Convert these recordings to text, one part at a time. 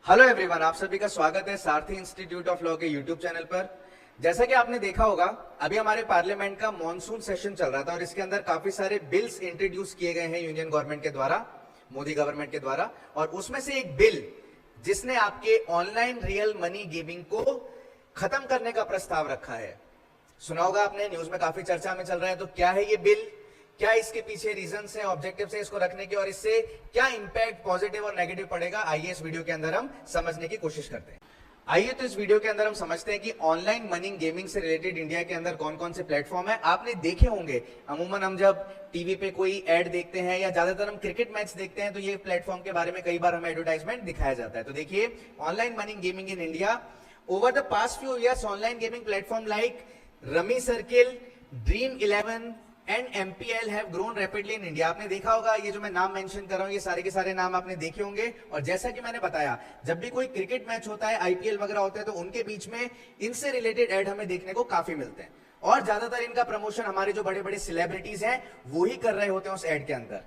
Hello everyone, आप सभी का स्वागत है सारथी इंस्टीट्यूट ऑफ लॉ के यूट्यूब चैनल पर। जैसा कि आपने देखा होगा, अभी हमारे पार्लियामेंट का मॉनसून सेशन चल रहा था और इसके अंदर काफी सारे बिल्स इंट्रोड्यूस किए गए हैं यूनियन गवर्नमेंट के द्वारा, मोदी गवर्नमेंट के द्वारा। और उसमें से एक बिल जिसने आपके ऑनलाइन रियल मनी गेमिंग को खत्म करने का प्रस्ताव रखा है, सुना होगा आपने, न्यूज में काफी चर्चा में चल रहा है। तो क्या है ये बिल, क्या इसके पीछे रीजंस हैं, ऑब्जेक्टिव्स हैं इसको रखने के, और इससे क्या इंपैक्ट पॉजिटिव और नेगेटिव पड़ेगा, आइए इस वीडियो के अंदर हम समझने की कोशिश करते हैं। आइए तो इस वीडियो के अंदर हम समझते हैं कि ऑनलाइन मनी गेमिंग से रिलेटेड इंडिया के अंदर कौन कौन से प्लेटफॉर्म है। आपने देखे होंगे, अमूमन हम जब टीवी पे कोई एड देखते हैं या ज्यादातर हम क्रिकेट मैच देखते हैं तो ये प्लेटफॉर्म के बारे में कई बार हमें एडवर्टाइजमेंट दिखाया जाता है। तो देखिए, online money gaming in India, over the past few years online gaming platform like rummy circle, dream 11 and MPL have grown rapidly in India. आपने देखा होगा, ये जो मैं नाम मेंशन कर रहा हूं ये सारे के सारे नाम आपने देखे होंगे। और जैसा कि मैंने बताया, जब भी कोई क्रिकेट मैच होता है, IPL वगैरह होता है, तो उनके बीच में इनसे रिलेटेड एड हमें देखने को काफी मिलते हैं। और ज्यादातर इनका प्रमोशन हमारे जो बड़े बड़े सेलिब्रिटीज हैं वो ही कर रहे होते हैं उस एड के अंदर।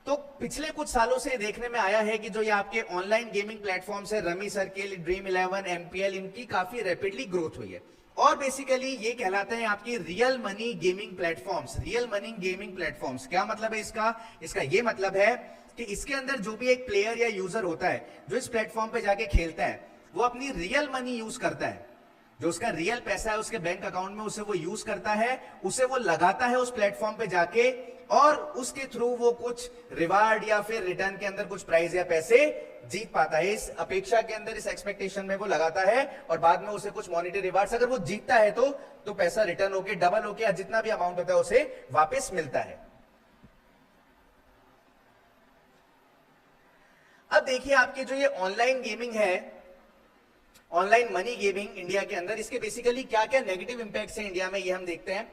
तो पिछले कुछ सालों से देखने में आया है कि जो ये आपके ऑनलाइन गेमिंग प्लेटफॉर्म्स है, रमी सर्किल, ड्रीम 11, MPL, इनकी काफी रैपिडली ग्रोथ हुई है। और बेसिकली ये कहलाते हैं आपकी real money gaming platforms. Real money gaming platforms क्या मतलब है इसका ये मतलब है कि इसके अंदर जो भी एक प्लेयर या यूजर होता है जो इस प्लेटफॉर्म पे जाके खेलता है, वो अपनी रियल मनी यूज करता है, जो उसका रियल पैसा है उसके बैंक अकाउंट में, उसे वो यूज करता है, उसे वो लगाता है उस प्लेटफॉर्म पे जाके, और उसके थ्रू वो कुछ रिवार्ड या फिर रिटर्न के अंदर कुछ प्राइज या पैसे जीत पाता है। इस अपेक्षा के अंदर, इस एक्सपेक्टेशन में वो लगाता है और बाद में उसे कुछ मॉनिटरी रिवार्ड्स, अगर वो जीतता है तो पैसा रिटर्न होके डबल होके या जितना भी अमाउंट होता है उसे वापस मिलता है। अब देखिए, आपके जो ये ऑनलाइन गेमिंग है, ऑनलाइन मनी गेमिंग इंडिया के अंदर, इसके बेसिकली क्या क्या नेगेटिव इंपैक्ट्स हैं इंडिया में, ये हम देखते हैं।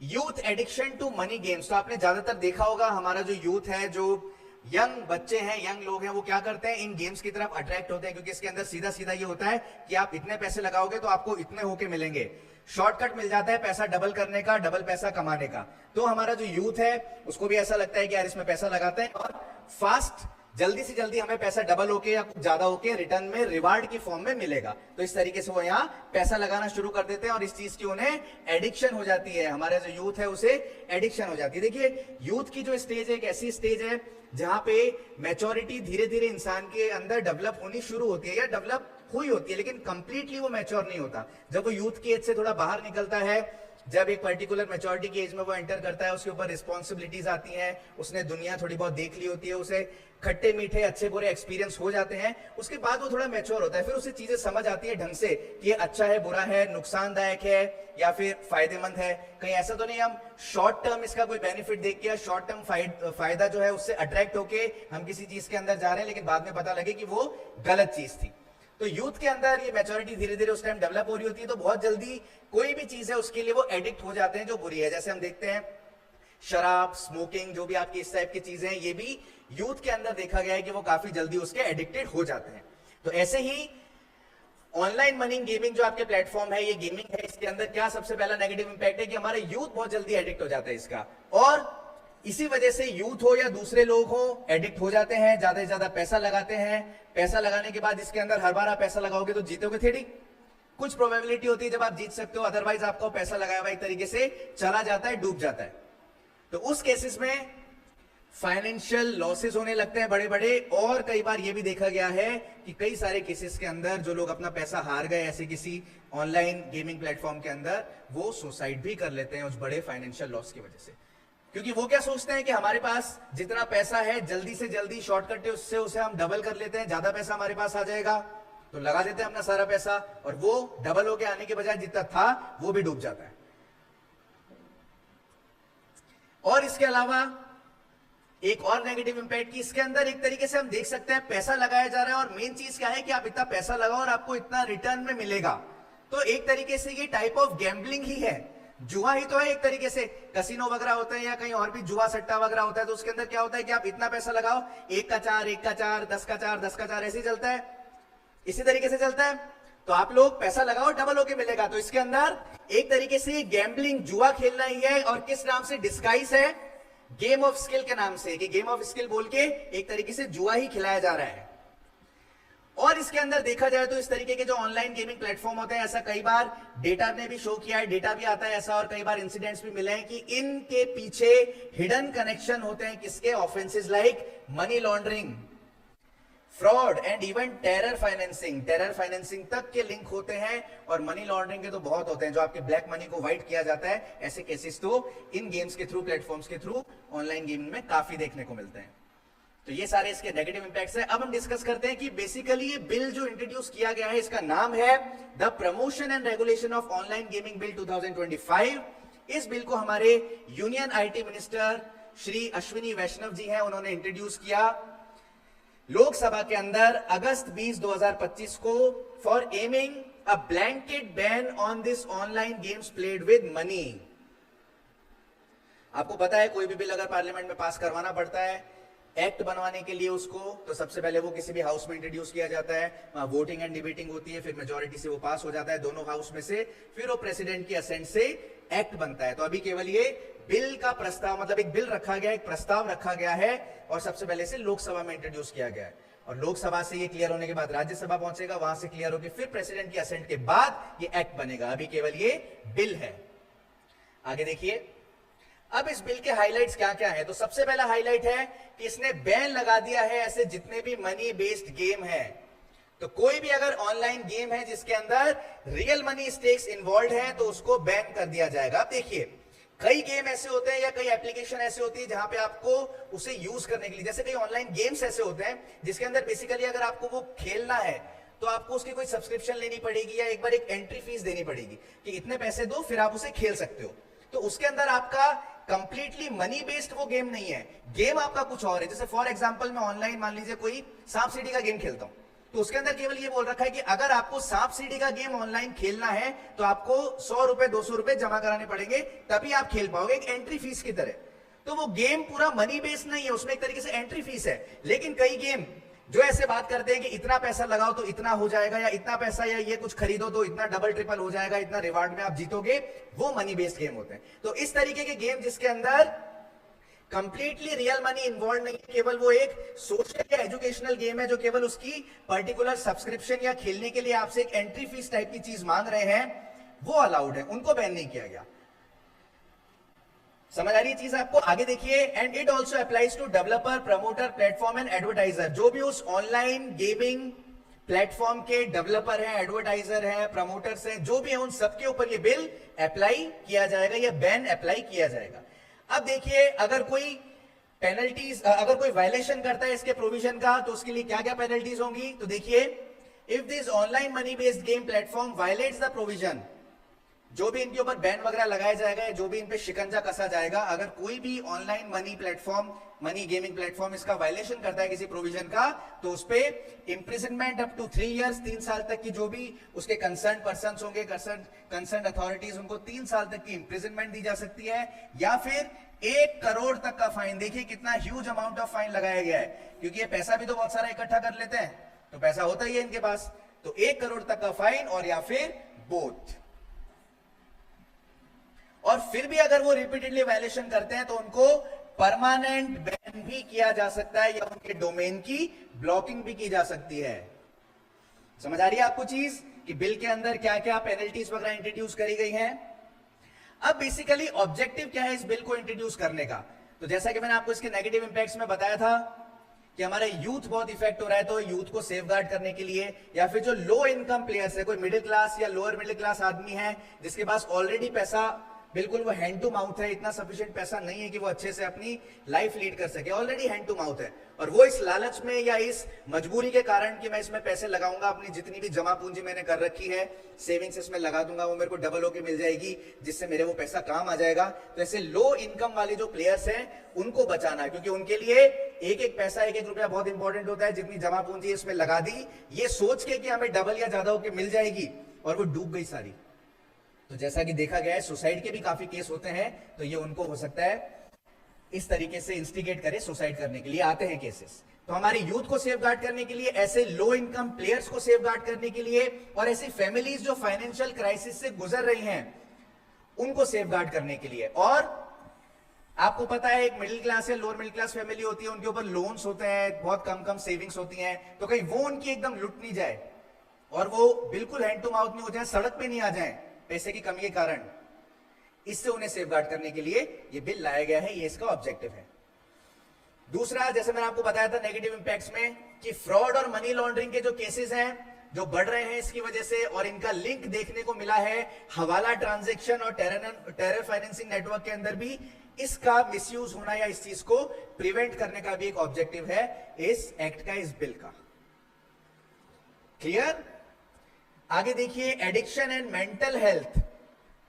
Youth addiction to money games. तो आपने ज्यादातर देखा होगा, हमारा जो यूथ है, जो यंग बच्चे हैं, यंग लोग हैं, वो क्या करते हैं, इन गेम्स की तरफ अट्रैक्ट होते हैं, क्योंकि इसके अंदर सीधा सीधा ये होता है कि आप इतने पैसे लगाओगे तो आपको इतने होके मिलेंगे। शॉर्टकट मिल जाता है पैसा डबल करने का, डबल पैसा कमाने का। तो हमारा जो यूथ है उसको भी ऐसा लगता है कि यार इसमें पैसा लगाते हैं और फास्ट, जल्दी से जल्दी हमें पैसा डबल होके या कुछ ज्यादा होके रिटर्न में रिवार्ड की फॉर्म में मिलेगा। तो इस तरीके से वो यहाँ पैसा लगाना शुरू कर देते हैं और इस चीज की उन्हें एडिक्शन हो जाती है। हमारा जो यूथ है उसे एडिक्शन हो जाती है। देखिए, यूथ की जो स्टेज है एक ऐसी स्टेज है जहां पे मैच्योरिटी धीरे धीरे इंसान के अंदर डेवलप होनी शुरू होती है या डेवलप हुई होती है, लेकिन कंप्लीटली वो मैच्योर नहीं होता। जब वो यूथ की एज से थोड़ा बाहर निकलता है, जब एक पर्टिकुलर मैच्योरिटी की एज में वो एंटर करता है, उसके ऊपर रिस्पॉन्सिबिलिटीज आती हैं, उसने दुनिया थोड़ी बहुत देख ली होती है, उसे खट्टे मीठे अच्छे बुरे एक्सपीरियंस हो जाते हैं, उसके बाद वो थोड़ा मैच्योर होता है, फिर उसे चीजें समझ आती है ढंग से कि ये अच्छा है, बुरा है, नुकसानदायक है या फिर फायदेमंद है। कहीं ऐसा तो नहीं हम शॉर्ट टर्म इसका कोई बेनिफिट देख के, शॉर्ट टर्म फायदा जो है उससे अट्रैक्ट होके हम किसी चीज के अंदर जा रहे हैं, लेकिन बाद में पता लगे कि वो गलत चीज थी। तो यूथ के अंदर ये मैच्योरिटी धीरे धीरे उस टाइम डेवलप हो रही होती है, तो बहुत जल्दी कोई भी चीज है उसके लिए वो एडिक्ट हो जाते हैं जो बुरी है। जैसे हम देखते हैं शराब, स्मोकिंग, जो भी आपकी इस टाइप की चीजें हैं, ये भी यूथ के अंदर देखा गया है कि वो काफी जल्दी उसके एडिक्टेड हो जाते हैं। तो ऐसे ही ऑनलाइन मनी गेमिंग जो आपके प्लेटफॉर्म है, ये गेमिंग है, इसके अंदर क्या सबसे पहला नेगेटिव इंपैक्ट है कि हमारे यूथ बहुत जल्दी एडिक्ट हो जाता है इसका, और इसी वजह से यूथ हो या दूसरे लोग हो एडिक्ट हो जाते हैं, ज्यादा से ज्यादा पैसा लगाते हैं। पैसा लगाने के बाद इसके अंदर हर बार आप पैसा लगाओगे तो जीतोगे थोड़ी, कुछ प्रोबेबिलिटी होती है जब आप जीत सकते हो, अदरवाइज आपका पैसा लगाया हुआ एक तरीके से चला जाता है, डूब जाता है। तो उस केसेस में फाइनेंशियल लॉसेस होने लगते हैं बड़े बड़े, और कई बार यह भी देखा गया है कि कई सारे केसेस के अंदर जो लोग अपना पैसा हार गए ऐसे किसी ऑनलाइन गेमिंग प्लेटफॉर्म के अंदर, वो सुसाइड भी कर लेते हैं उस बड़े फाइनेंशियल लॉस की वजह से। क्योंकि वो क्या सोचते हैं कि हमारे पास जितना पैसा है, जल्दी से जल्दी शॉर्टकट है उससे उसे हम डबल कर लेते हैं, ज्यादा पैसा हमारे पास आ जाएगा तो लगा देते हैं अपना सारा पैसा, और वो डबल होके आने के बजाय जितना था वो भी डूब जाता है। और इसके अलावा एक और नेगेटिव इंपैक्ट की इसके अंदर एक तरीके से हम देख सकते हैं पैसा लगाया जा रहा है, और मेन चीज क्या है कि आप इतना पैसा लगाओ और आपको इतना रिटर्न में मिलेगा। तो एक तरीके से ये टाइप ऑफ गैम्बलिंग ही है, जुआ ही तो है एक तरीके से। कसिनो वगैरह होता है या कहीं और भी जुआ सट्टा वगैरह होता है, तो उसके अंदर क्या होता है कि आप इतना पैसा लगाओ, 1 का 4, 1 का 4, 10 का 4, 10 का 4, ऐसे ही चलता है, इसी तरीके से चलता है। तो आप लोग पैसा लगाओ, डबल होके मिलेगा। तो इसके अंदर एक तरीके से गैम्बलिंग, जुआ खेलना ही है, और किस नाम से डिस्गाइज है, गेम ऑफ स्किल के नाम से, कि गेम ऑफ स्किल बोल के एक तरीके से जुआ ही खिलाया जा रहा है। और इसके अंदर देखा जाए तो इस तरीके के जो ऑनलाइन गेमिंग प्लेटफॉर्म होते हैं, ऐसा कई बार डेटा ने भी शो किया है, डेटा भी आता है ऐसा, और कई बार इंसिडेंट्स भी मिले हैं कि इनके पीछे हिडन कनेक्शन होते हैं किसके, offences like money laundering, fraud and even terror financing तक के लिंक होते हैं। और मनी लॉन्ड्रिंग के तो बहुत होते हैं, जो आपके ब्लैक मनी को व्हाइट किया जाता है, ऐसे केसेस तो इन गेम्स के थ्रू, प्लेटफॉर्म्स के थ्रू ऑनलाइन गेमिंग में काफी देखने को मिलते हैं। तो ये सारे इसके नेगेटिव इंपैक्ट्स हैं। अब हम डिस्कस करते हैं कि बेसिकली ये बिल जो इंट्रोड्यूस किया गया है, इसका नाम है the promotion and regulation of online gaming bill 2025। इस बिल को हमारे union IT minister Shri Ashwini Vaishnaw ji हैं, उन्होंने इंट्रोड्यूस किया लोकसभा के अंदर अगस्त 20, 2025 को, for aiming a blanket ban on this online games played with money. आपको पता है कोई भी बिल अगर पार्लियामेंट में पास करवाना पड़ता है एक्ट बनवाने के लिए उसको, तो सबसे पहले वो किसी भी हाउस में इंट्रोड्यूस किया जाता है, वोटिंग एंड डिबेटिंग होती है, फिर मेजोरिटी से वो पास हो जाता है दोनों हाउस में से, फिर वो प्रेसिडेंट की असेंट से एक्ट बनता है। तो अभी केवल ये बिल का प्रस्ताव, मतलब एक बिल रखा गया, एक प्रस्ताव रखा गया है, और सबसे पहले से लोकसभा में इंट्रोड्यूस किया गया है, और लोकसभा से ये क्लियर होने के बाद राज्यसभा पहुंचेगा, वहां से क्लियर होकर फिर प्रेसिडेंट की असेंट के बाद ये एक्ट बनेगा। अभी केवल ये बिल है। आगे देखिए, अब इस बिल के हाइलाइट्स क्या क्या है। तो सबसे पहला हाईलाइट है कि इसने बैन लगा दिया है ऐसे जितने भी मनी बेस्ड गेम है। तो कोई भी अगर ऑनलाइन गेम है जिसके अंदर रियल मनी स्टेक्स इन्वॉल्व है, तो उसको बैन कर दिया जाएगा। अब देखिए, कई गेम ऐसे होते हैं या कई एप्लीकेशन ऐसे होती है जहां पे आपको उसे यूज करने के लिए, जैसे कई ऑनलाइन गेम्स ऐसे होते हैं जिसके अंदर बेसिकली अगर आपको वो खेलना है तो आपको उसकी कोई सब्सक्रिप्शन लेनी पड़ेगी, या एक बार एक एंट्री फीस देनी पड़ेगी कि इतने पैसे दो फिर आप उसे खेल सकते हो। तो उसके अंदर आपका कंप्लीटली मनी बेस्ड वो गेम नहीं है, गेम आपका कुछ और है। जैसे फॉर एग्जांपल मैं ऑनलाइन मान लीजिए कोई सांप सीढ़ी का गेम खेलता हूं, तो उसके अंदर केवल ये बोल रखा है कि अगर आपको सांप सीढ़ी का गेम ऑनलाइन खेलना है तो आपको 100 रुपए 200 रुपए जमा कराने पड़ेंगे, तभी आप खेल पाओगे, एक एंट्री फीस की तरह। तो वो गेम पूरा मनी बेस्ड नहीं है, उसमें एक तरीके से एंट्री फीस है। लेकिन कई गेम जो ऐसे बात करते हैं कि इतना पैसा लगाओ तो इतना हो जाएगा, या इतना पैसा या ये कुछ खरीदो तो इतना डबल ट्रिपल हो जाएगा, इतना रिवार्ड में आप जीतोगे, वो मनी बेस्ड गेम होते हैं। तो इस तरीके के गेम जिसके अंदर कंप्लीटली रियल मनी इन्वॉल्व नहीं है, केवल वो एक सोशल या एजुकेशनल गेम है जो केवल उसकी पर्टिकुलर सब्सक्रिप्शन या खेलने के लिए आपसे एक एंट्री फीस टाइप की चीज मांग रहे हैं, वो अलाउड है, उनको बैन नहीं किया गया। समझ आ रही है चीज आपको? आगे देखिए, and it also applies to developer, promoter, platform and advertiser. जो भी उस ऑनलाइन गेमिंग प्लेटफॉर्म के डेवलपर हैं, एडवर्टाइजर हैं, प्रमोटर्स हैं, जो भी है उन सबके ऊपर ये बिल अप्लाई किया जाएगा, या बैन अप्लाई किया जाएगा। अब देखिए, अगर कोई पेनल्टीज, अगर कोई वायलेशन करता है इसके प्रोविजन का, तो उसके लिए क्या क्या पेनल्टीज होंगी। तो देखिए, if this online money based game platform violets the provision, जो भी इनके ऊपर बैन वगैरह लगाया जाएगा, जो भी इन पे शिकंजा कसा जाएगा, अगर कोई भी online money platform, money gaming platform इसका वायलेशन करता है किसी प्रोविजन का, तो उस पे इंप्रिजनमेंट अप टू 3 इयर्स, 3 साल तक की, जो भी उसके कंसर्न पर्संस होंगे, कंसर्न अथॉरिटीज, उनको 3 साल तक की इंप्रिजनमेंट दी जा सकती है, या फिर 1 करोड़ तक का फाइन। देखिए कितना ह्यूज अमाउंट ऑफ फाइन लगाया गया है, क्योंकि ये पैसा भी तो बहुत सारा इकट्ठा कर लेते हैं, तो पैसा होता ही है इनके पास। तो 1 करोड़ तक का फाइन, और या फिर बोथ। और फिर भी अगर वो रिपीटेडली वायलेशन करते हैं तो उनको परमानेंट बैन भी किया जा सकता है, या उनके डोमेन की ब्लॉकिंग भी की जा सकती है। समझ आ रही है आपको चीज कि बिल के अंदर क्या क्या पेनल्टीज वगैरह इंट्रोड्यूस करी गई हैं। अब बेसिकली ऑब्जेक्टिव क्या है इस बिल को इंट्रोड्यूस करने का। तो जैसा कि मैंने आपको इसके नेगेटिव इंपैक्ट्स में बताया था कि हमारा यूथ बहुत इफेक्ट हो रहा है, तो यूथ को सेफगार्ड करने के लिए, या फिर जो लो इनकम प्लेयर्स है, कोई मिडिल क्लास या लोअर मिडिल क्लास आदमी है जिसके पास ऑलरेडी पैसा बिल्कुल वो हैंड टू माउथ है, इतना सफिशिएंट पैसा नहीं है कि वो अच्छे से अपनी लाइफ लीड कर सके, ऑलरेडी हैंड टू माउथ है, और वो इस लालच में या इस मजबूरी के कारण कि मैं इसमें पैसे लगाऊंगा, अपनी जितनी भी जमा पूंजी मैंने कर रखी है, सेविंग्स इसमें लगा दूंगा, वो मेरे को डबल होके मिल जाएगी, जिससे मेरे वो पैसा काम आ जाएगा। तो ऐसे लो इनकम वाले जो प्लेयर्स हैं उनको बचाना है, क्योंकि उनके लिए एक एक पैसा, एक एक रुपया बहुत इंपॉर्टेंट होता है। जितनी जमा पूंजी इसमें लगा दी ये सोच के कि हमें डबल या ज्यादा होके मिल जाएगी, और वो डूब गई सारी। तो जैसा कि देखा गया है सुसाइड के भी काफी केस होते हैं, तो ये उनको हो सकता है इस तरीके से इंस्टिगेट करे, सुसाइड करने के लिए आते हैं केसेस। तो हमारे यूथ को सेफगार्ड करने के लिए, ऐसे लो इनकम प्लेयर्स को सेफगार्ड करने के लिए, और ऐसी फैमिलीज जो फाइनेंशियल क्राइसिस से गुजर रही हैं उनको सेफगार्ड करने के लिए, और आपको पता है एक मिडिल क्लास या लोअर मिडिल क्लास फैमिली होती है, उनके ऊपर लोन्स होते हैं, बहुत कम कम सेविंग्स होती हैं, तो कहीं वो उनकी एकदम लुट नहीं जाए और वो बिल्कुल हैंड टू माउथ नहीं हो जाए, सड़क पे नहीं आ जाए पैसे की कमी के कारण। इससे उन्हें सेफगार्ड करने के लिए ये बिल लाया गया है, ये इसका ऑब्जेक्टिव है। दूसरा, जैसे मैंने आपको बताया था नेगेटिव इंपैक्ट्स में, कि फ्रॉड और मनी लॉन्ड्रिंग के जो केसेस हैं जो बढ़ रहे हैं इसकी वजह से, और इनका लिंक देखने को मिला है हवाला ट्रांजैक्शन और टेरर फाइनेंसिंग नेटवर्क के अंदर भी, इसका मिसयूज होना या इस चीज को प्रिवेंट करने का भी एक ऑब्जेक्टिव है इस एक्ट का, इस बिल का। क्लियर? आगे देखिए, एडिक्शन एंड मेंटल हेल्थ,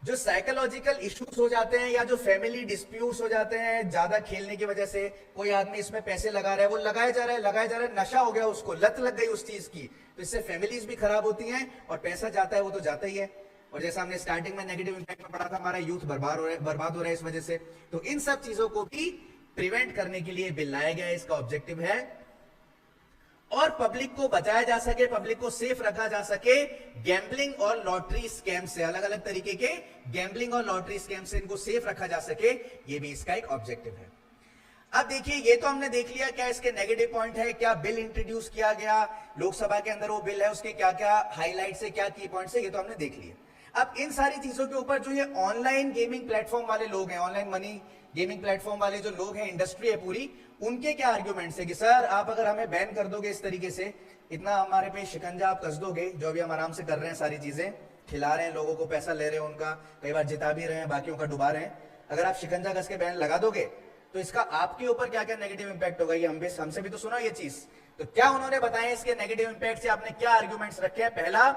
जो साइकोलॉजिकल इश्यूज हो जाते हैं या जो फैमिली डिस्प्यूट्स हो जाते हैं ज्यादा खेलने की वजह से, कोई आदमी इसमें पैसे लगा रहा है, वो लगाया जा रहा है, नशा हो गया, उसको लत लग गई उस चीज की, तो इससे फैमिलीज भी खराब होती हैं और पैसा जाता है वो तो जाता ही है। और जैसा हमने स्टार्टिंग में नेगेटिव इंपैक्ट में पढ़ा था, हमारा यूथ बर्बाद हो रहा है इस वजह से। तो इन सब चीजों को भी प्रिवेंट करने के लिए बिल लाया गया है, इसका ऑब्जेक्टिव है। और पब्लिक को बचाया जा सके, पब्लिक को सेफ रखा जा सके गैम्बलिंग और लॉटरी स्कैम से, अलग अलग तरीके के गैम्बलिंग और लॉटरी स्कैम से इनको सेफ रखा जा सके, ये भी इसका एक ऑब्जेक्टिव है। अब देखिए, ये तो हमने देख लिया क्या इसके नेगेटिव पॉइंट है, क्या बिल इंट्रोड्यूस किया गया लोकसभा के अंदर, वो बिल है उसके क्या क्या हाईलाइट्स है, क्या की पॉइंट्स है, ये तो हमने देख लिया। अब इन सारी चीजों के ऊपर जो ये ऑनलाइन गेमिंग प्लेटफॉर्म वाले लोग हैं, ऑनलाइन मनी गेमिंग प्लेटफॉर्म वाले जो लोग हैं, इंडस्ट्री है पूरी, उनके क्या आर्ग्यूमेंट्स है कि सर आप अगर हमें बैन कर दोगे इस तरीके से, इतना हमारे पे शिकंजा आप कस दोगे, जो अभी हम आराम से कर रहे हैं, सारी चीजें खिला रहे हैं लोगों को, पैसा ले रहे हैं उनका, कई बार जिता भी रहे हैं, बाकियों का डुबा रहे हैं, अगर आप शिकंजा कस के बैन लगा दोगे तो इसका आपके ऊपर क्या क्या नेगेटिव इंपैक्ट होगा, ये हमसे भी तो सुना ये चीज। तो क्या उन्होंने बताया इसके नेगेटिव इंपैक्ट से, आपने क्या आर्ग्यूमेंट्स रखे हैं? पहला,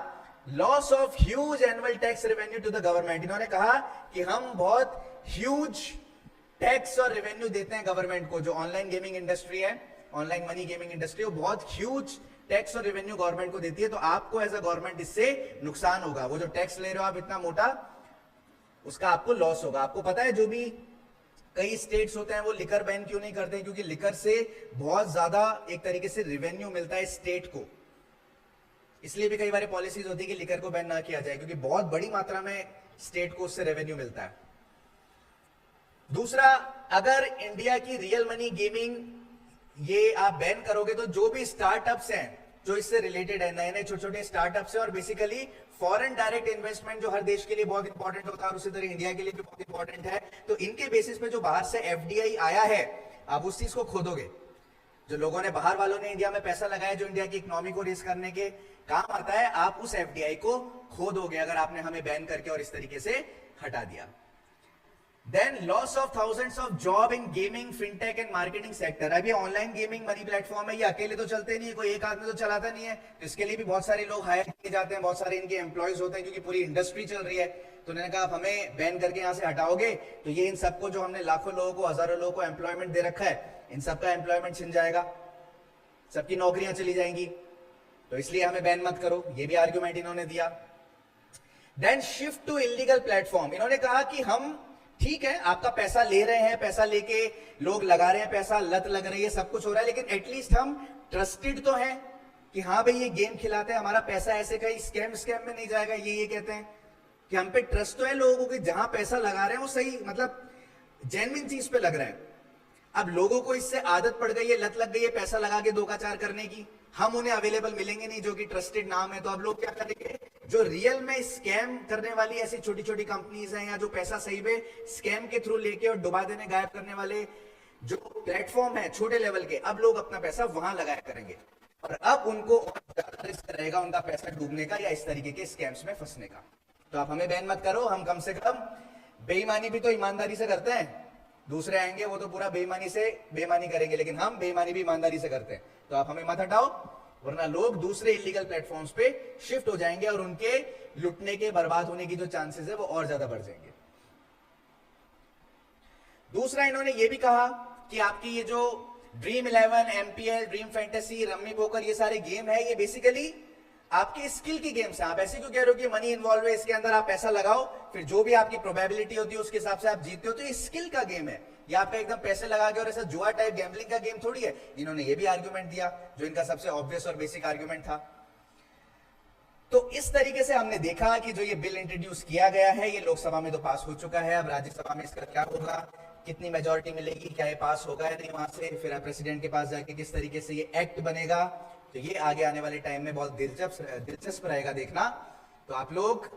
loss of huge annual tax revenue to the government. इन्होंने कहा कि हम बहुत ह्यूज टैक्स और रेवेन्यू देते हैं गवर्नमेंट को, जो ऑनलाइन गेमिंग इंडस्ट्री है, ऑनलाइन मनी गेमिंग इंडस्ट्री, वो बहुत ह्यूज टैक्स और रेवेन्यू गवर्नमेंट को देती है, तो आपको एज अ गवर्नमेंट इससे नुकसान होगा। वो जो टैक्स ले रहे हो आप इतना मोटा, उसका आपको लॉस होगा। आपको पता है जो भी कई स्टेट्स होते हैं वो लिकर बैन क्यों नहीं करते? क्योंकि लिकर से बहुत ज्यादा एक तरीके से रेवेन्यू मिलता है स्टेट को, इसलिए भी कई बार पॉलिसीज होती है कि लिकर को बैन ना किया जाए, क्योंकि बहुत बड़ी मात्रा में स्टेट को उससे रेवेन्यू मिलता है। दूसरा, अगर इंडिया की रियल मनी गेमिंग ये आप बैन करोगे तो जो भी स्टार्टअप्स हैं जो इससे रिलेटेड है, नए नए छोटे छोटे स्टार्टअप्स हैं, और बेसिकली फॉरेन डायरेक्ट इन्वेस्टमेंट जो हर देश के लिए बहुत इंपॉर्टेंट होता है और उसी तरह इंडिया के लिए भी बहुत इंपॉर्टेंट है, तो इनके बेसिस पे जो बाहर से एफडीआई आया है, आप उस चीज को खोदोगे। जो लोगों ने, बाहर वालों ने इंडिया में पैसा लगाया, जो इंडिया की इकोनॉमी को रेस करने के काम आता है, आप उस एफडीआई को खोदोगे अगर आपने हमें बैन करके और इस तरीके से हटा दिया। Then loss of thousands of job in gaming, fintech and marketing sector. अब ये ऑनलाइन गेमिंग मनी प्लेटफॉर्म है, ये अकेले तो चलते नहीं है, कोई एक आदमी तो चलाता नहीं है, तो इसके लिए भी बहुत सारे लोग हायर किए जाते हैं, बहुत सारे इनके एम्प्लॉयज होते हैं, क्योंकि पूरी इंडस्ट्री चल रही है। तो उन्होंने कहा आप हमें बैन करके यहां से हटाओगे तो ये इन सबको, जो हमने लाखों लोगों को, हजारों लोगों को एम्प्लॉयमेंट दे रखा है, इन सबका एम्प्लॉयमेंट छिन जाएगा, सबकी नौकरियां चली जाएंगी, तो इसलिए हमें बैन मत करो, ये भी आर्ग्यूमेंट इन्होंने दिया। Then shift to illegal platform. इन्होंने कहा कि हम, ठीक है आपका पैसा ले रहे हैं, पैसा लेके लोग लगा रहे हैं, पैसा लत लग रही है, सब कुछ हो रहा है, लेकिन एटलीस्ट हम ट्रस्टेड तो हैं कि हाँ भाई ये गेम खिलाते हैं, हमारा पैसा ऐसे कहीं स्कैम में नहीं जाएगा, ये कहते हैं कि हम पे ट्रस्ट तो है लोगों को, जहां पैसा लगा रहे हैं वो सही, मतलब जेन्युइन चीज पे लग रहा है। अब लोगों को इससे आदत पड़ गई है, लत लग गई है पैसा लगा के धोखाचार करने की, हम उन्हें अवेलेबल मिलेंगे नहीं जो कि ट्रस्टेड नाम है, तो अब लोग क्या करेंगे? जो रियल में स्कैम करने वाली ऐसी छोटी छोटी कंपनीज हैं, या जो पैसा सही में स्कैम के थ्रू लेके और डुबा देने, गायब करने वाले जो प्लेटफॉर्म है छोटे लेवल के, अब लोग अपना पैसा वहां लगाया करेंगे, और अब उनको और ज्यादा रिस्क रहेगा उनका पैसा डूबने का या इस तरीके के स्कैम्स में फंसने का। तो आप हमें बैन मत करो, हम कम से कम बेईमानी भी तो ईमानदारी से करते हैं, दूसरे आएंगे वो तो पूरा बेईमानी करेंगे, लेकिन हम बेईमानी भी ईमानदारी से करते हैं, तो आप हमें मत हटाओ, वरना लोग दूसरे इलीगल प्लेटफॉर्म्स पे शिफ्ट हो जाएंगे और उनके लुटने के, बर्बाद होने की जो चांसेस है वो और ज्यादा बढ़ जाएंगे। दूसरा, इन्होंने ये भी कहा कि आपकी ये जो dream 11, MPL, dream fantasy, rummy poker, ये सारे गेम है, ये बेसिकली आपके स्किल की गेम्स हैं। आप ऐसे क्यों कह रहे हो कि मनी इन्वॉल्व है, इसके अंदर आप पैसा लगाओ, फिर जो भी आपकी प्रोबेबिलिटी होती है उसके हिसाब से आप जीतते हो, तो ये स्किल का गेम है, ये आपका एकदम पैसे लगा के और ऐसा जुआ टाइप गैम्बलिंग का गेम थोड़ी है। इन्होंने ये भी आर्ग्यूमेंट दिया, जो इनका सबसे ऑब्वियस और बेसिक आर्ग्यूमेंट था। तो इस तरीके से हमने देखा कि जो ये बिल इंट्रोड्यूस किया गया है, ये लोकसभा में तो पास हो चुका है, अब राज्यसभा में इसका क्या होगा, कितनी मेजोरिटी मिलेगी, क्या ये पास होगा या नहीं, वहां से फिर प्रेसिडेंट के पास जाके किस तरीके से ये एक्ट बनेगा, तो ये आगे आने वाले टाइम में बहुत दिलचस्प रहेगा देखना। तो आप लोग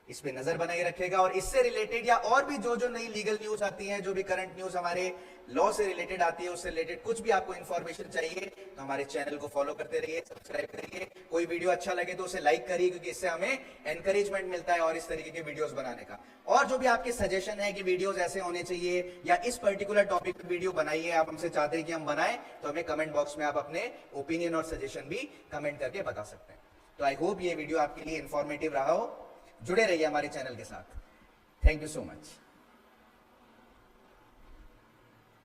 इस पे नजर बनाए रखेगा, और इससे रिलेटेड या और भी जो जो नई लीगल न्यूज आती है, जो भी करंट न्यूज हमारे लॉ से रिलेटेड आती है, उससे रिलेटेड कुछ भी आपको इंफॉर्मेशन चाहिए तो हमारे चैनल को फॉलो करते रहिए, सब्सक्राइब करिए। कोई वीडियो अच्छा लगे तो उसे लाइक करिए, क्योंकि इससे हमें एनकरेजमेंट मिलता है और इस तरीके के वीडियोस बनाने का। और जो भी आपके सजेशन है कि वीडियोस ऐसे होने चाहिए या इस पर्टिकुलर टॉपिक पे वीडियो बनाइए, आप हमसे चाहते हैं कि हम बनाएं, तो हमें कमेंट बॉक्स में आप अपने ओपिनियन और सजेशन भी कमेंट करके बता सकते हैं। तो आई होप ये वीडियो आपके लिए इंफॉर्मेटिव रहा हो। जुड़े रहिए हमारे चैनल के साथ। Thank you so much.